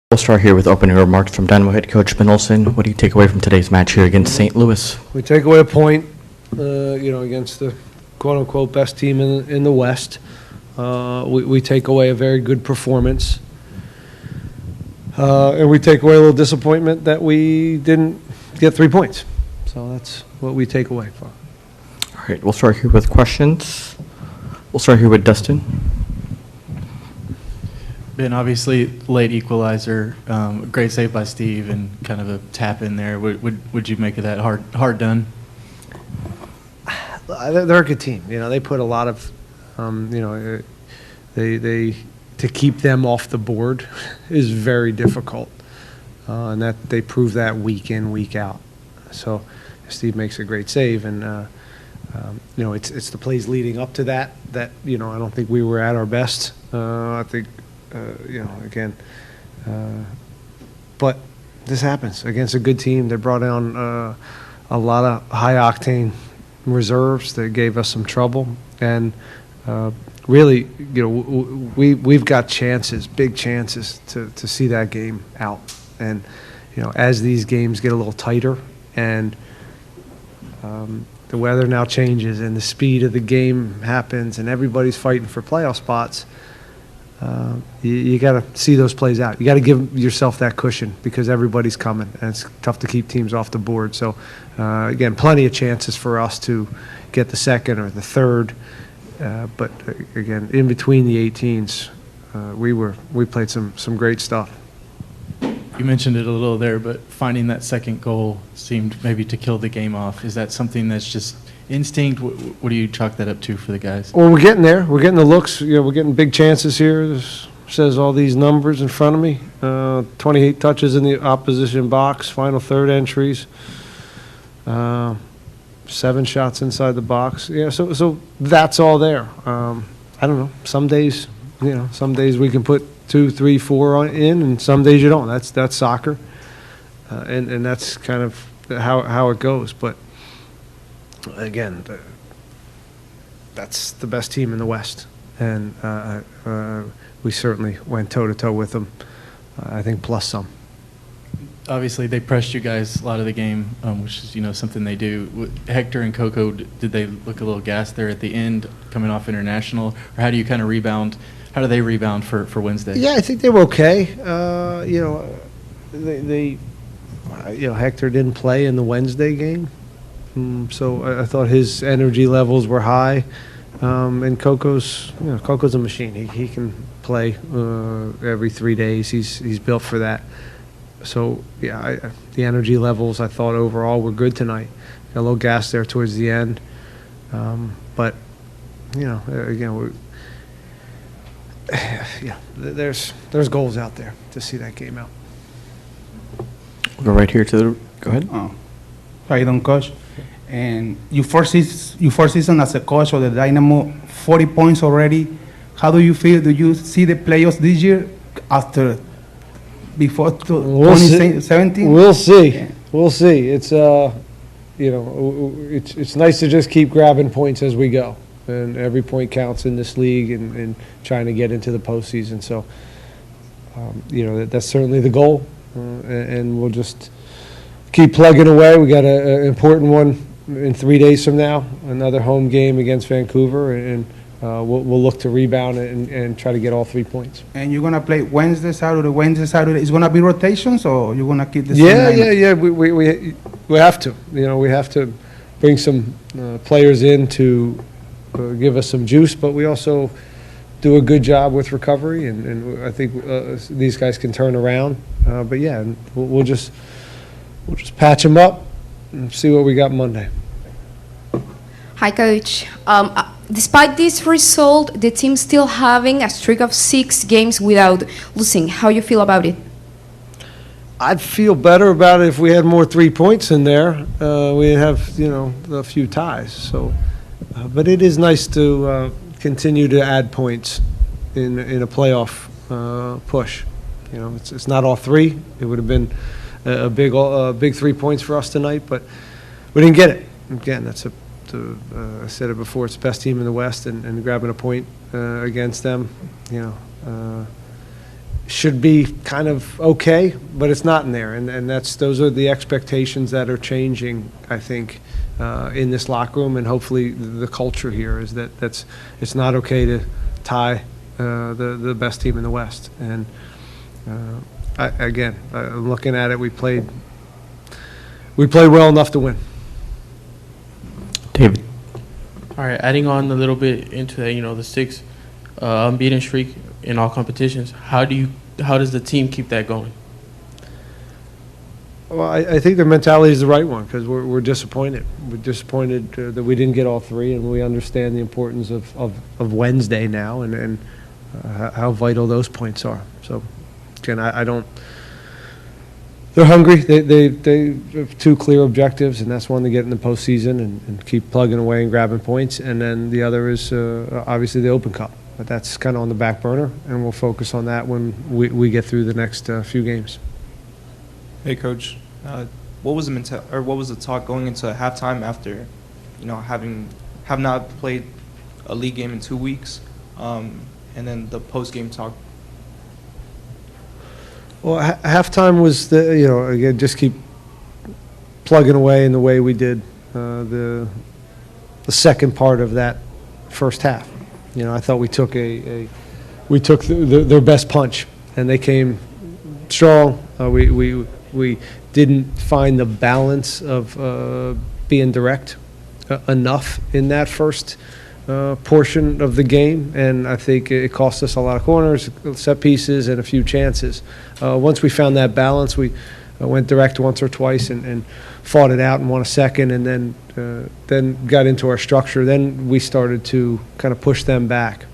We'll start here with opening remarks from Dynamo head coach Ben Olsen. What do you take away from today's match here against St. Louis? We take away a point, against the quote-unquote best team in the West. We take away a very good performance. And we take away a little disappointment that we didn't get 3 points. So that's what we take away from. All right, we'll start here with questions. We'll start here with Dustin. Ben, obviously, late equalizer, great save by Steve, and kind of a tap in there. Would you make of that hard done? They're a good team. They put a lot of, they to keep them off the board is very difficult, and that they prove that week in, week out. So Steve makes a great save, and it's the plays leading up to that I don't think we were at our best. I think. But this happens against a good team. They brought on a lot of high-octane reserves that gave us some trouble. And really, we've got chances, big chances, to see that game out. And, as these games get a little tighter and the weather now changes and the speed of the game happens and everybody's fighting for playoff spots, you got to see those plays out. You got to give yourself that cushion because everybody's coming, and it's tough to keep teams off the board. So, again, plenty of chances for us to get the second or the third. But again, in between the 18s, we played some great stuff. You mentioned it a little there, but finding that second goal seemed maybe to kill the game off. Is that something that's just instinct? What do you chalk that up to for the guys? Well, we're getting there. We're getting the looks. We're getting big chances here. This says all these numbers in front of me. 28 touches in the opposition box, final third entries. 7 shots inside the box. Yeah, so that's all there. I don't know. Some days we can put 2, 3, 4 in, and some days you don't. That's soccer, and that's kind of how it goes. But again, that's the best team in the West, and we certainly went toe-to-toe with them, I think, plus some. Obviously, they pressed you guys a lot of the game, which is, something they do. Hector and Coco, did they look a little gassed there at the end, coming off international? Or how do you kind of rebound? How do they rebound for Wednesday? Yeah, I think they were okay. Hector didn't play in the Wednesday game. So I thought his energy levels were high, and Coco's a machine. He can play every 3 days. He's built for that. So yeah, the energy levels I thought overall were good tonight. Got a little gas there towards the end, but again, there's goals out there to see that game out. We'll go right here to the. Go ahead. How you doing, Coach? And you first season as a coach of the Dynamo, 40 points already. How do you feel? Do you see the playoffs this year before 2017? We'll see. Yeah. We'll see. It's it's nice to just keep grabbing points as we go, and every point counts in this league and trying to get into the postseason. So that's certainly the goal, and we'll just keep plugging away. We got an important one in 3 days from now, another home game against Vancouver, and we'll look to rebound and try to get all 3 points. And you're gonna play Wednesday, Saturday. Is gonna be rotations, or you're gonna keep the same lineup? Yeah. We have to. We have to bring some players in to give us some juice, but we also do a good job with recovery, and I think these guys can turn around. But yeah, we'll just patch them up and see what we got Monday. Hi, Coach. Despite this result, the team's still having a streak of 6 games without losing. How you feel about it? I'd feel better about it if we had more 3 points in there. We'd have, a few ties. So, but it is nice to continue to add points in a playoff push. It's not all 3. It would have been a big 3 points for us tonight, but we didn't get it. Again, I said it before, it's the best team in the West, and grabbing a point against them, should be kind of okay, but it's not in there, and those are the expectations that are changing, I think, in this locker room, and hopefully the culture here is that it's not okay to tie the best team in the West. And I'm looking at it, we played well enough to win. David. All right, adding on a little bit into that, the 6 unbeaten streak in all competitions. How does the team keep that going? Well, I think their mentality is the right one, because we're disappointed. We're disappointed that we didn't get all 3, and we understand the importance of Wednesday now and how vital those points are. So, again, I don't. They're hungry. They have 2 clear objectives, and that's one to get in the postseason and keep plugging away and grabbing points. And then the other is obviously the Open Cup. But that's kind of on the back burner, and we'll focus on that when we get through the next few games. Hey, Coach. What was the talk going into halftime after, have not played a league game in 2 weeks, and then the post-game talk? Well, halftime was again, just keep plugging away in the way we did the second part of that first half. I thought we took their best punch, and they came strong. We didn't find the balance of being direct enough in that first portion of the game, and I think it cost us a lot of corners, set pieces, and a few chances. Once we found that balance, we went direct once or twice and fought it out and won a second, and then got into our structure. Then we started to kind of push them back,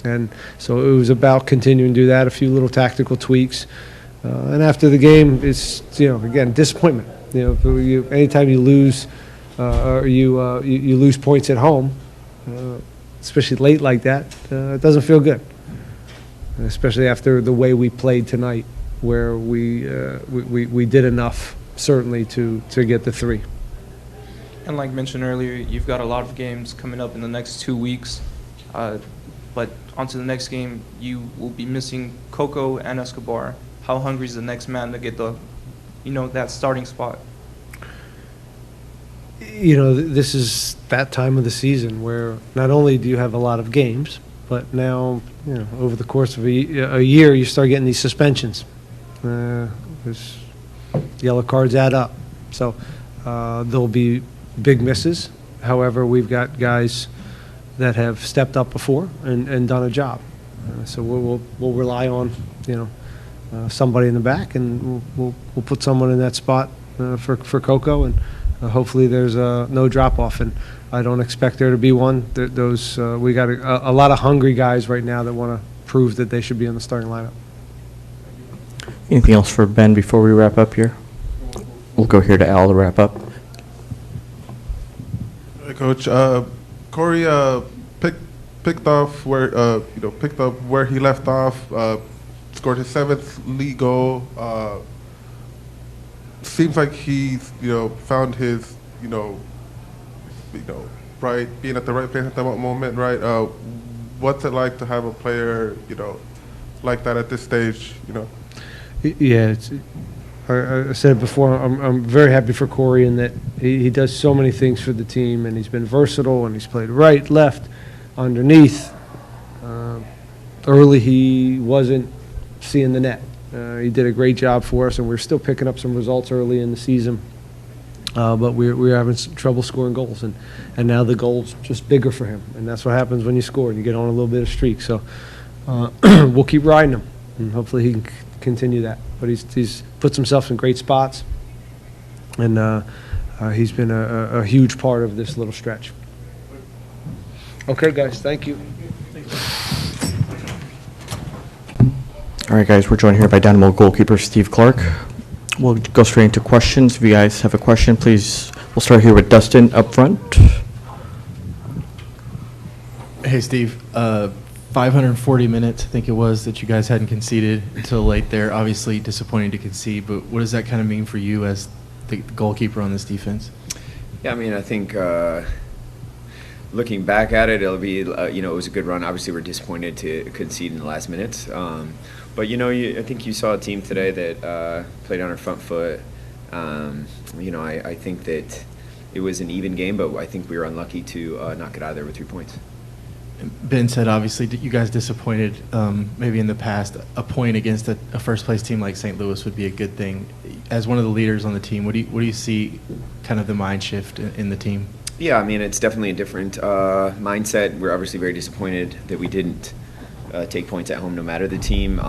and so it was about continuing to do that, a few little tactical tweaks. And after the game, it's again, disappointment. Anytime you lose or you lose points at home, especially late like that, it doesn't feel good. Especially after the way we played tonight, where we did enough certainly to get the 3. And like mentioned earlier, you've got a lot of games coming up in the next 2 weeks, but onto the next game, you will be missing Coco and Escobar. How hungry is the next man to get that starting spot? This is that time of the season where not only do you have a lot of games, but now, over the course of a year, you start getting these suspensions. There's yellow cards add up. So there'll be big misses. However, we've got guys that have stepped up before and done a job. So we'll rely on, somebody in the back, and we'll put someone in that spot for Coco, and hopefully there's no drop-off, and I don't expect there to be one. We got a lot of hungry guys right now that want to prove that they should be in the starting lineup. Anything else for Ben before we wrap up here? We'll go here to Al to wrap up. Hey, Coach, Corey picked up where he left off. Scored his 7th league goal. Seems like he's found his right, being at the right place at the moment, right? What's it like to have a player like that at this stage? Yeah, I said it before. I'm very happy for Corey in that he does so many things for the team, and he's been versatile, and he's played right, left, underneath. Early, he wasn't seeing the net. He did a great job for us, and we're still picking up some results early in the season. But we're having some trouble scoring goals, and now the goal's just bigger for him, and that's what happens when you score and you get on a little bit of streak. So we'll keep riding him, and hopefully he can continue that. But he's puts himself in great spots, and he's been a huge part of this little stretch. Okay, guys, thank you. All right, guys, we're joined here by Dynamo goalkeeper Steve Clark. We'll go straight into questions. If you guys have a question, please, we'll start here with Dustin up front. Hey, Steve. 540 minutes, I think it was, that you guys hadn't conceded until late there. Obviously disappointing to concede, but what does that kind of mean for you as the goalkeeper on this defense? Yeah, I mean, I think looking back at it, it'll be, you know, it was a good run. Obviously, we're disappointed to concede in the last minutes. But, you know, I think you saw a team today that played on our front foot. You know, I think that it was an even game, but I think we were unlucky to knock it out of there with 3 points. Ben said, obviously, you guys disappointed maybe in the past. A point against a first-place team like St. Louis would be a good thing. As one of the leaders on the team, what do you see kind of the mind shift in the team? Yeah, I mean, it's definitely a different mindset. We're obviously very disappointed that we didn't take points at home no matter the team.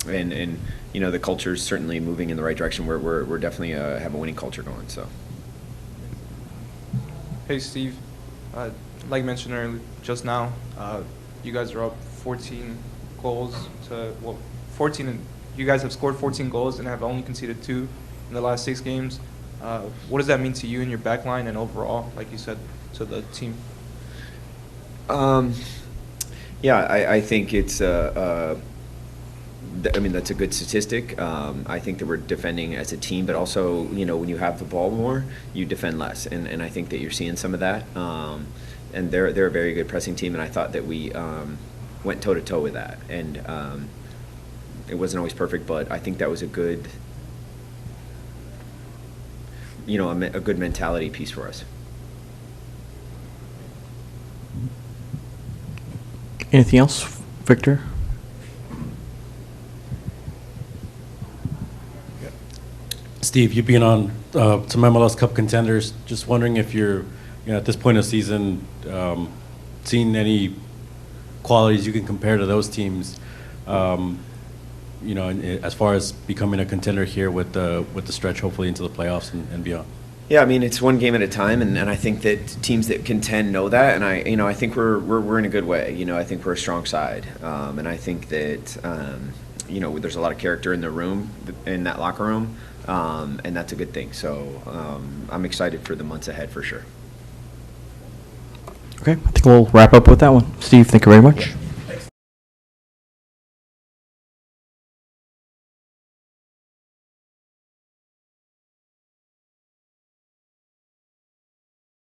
And you know, the culture is certainly moving in the right direction. We're definitely have a winning culture going, so. Hey, Steve. Like mentioned earlier, just now, you guys are up 14 goals to, well, 14, and you guys have scored 14 goals and have only conceded 2 in the last 6 games. What does that mean to you and your back line and overall, like you said, to the team? Yeah, I think it's, I mean, that's a good statistic. I think that we're defending as a team, but also, you know, when you have the ball more, you defend less. And I think that you're seeing some of that. And they're a very good pressing team, and I thought that we went toe-to-toe with that. And it wasn't always perfect, but I think that was a good, you know, a good mentality piece for us. Anything else, Victor? Steve, you being on some MLS Cup contenders, just wondering if you're, you know, at this point of the season, seeing any qualities you can compare to those teams, you know, as far as becoming a contender here with the stretch, hopefully into the playoffs and beyond. Yeah, I mean, it's one game at a time, and I think that teams that contend know that, and I think we're in a good way. You know, I think we're a strong side, and I think that you know, there's a lot of character in the room, in that locker room, and that's a good thing. So I'm excited for the months ahead for sure. Okay, I think we'll wrap up with that one. Steve, thank you very much. Yeah.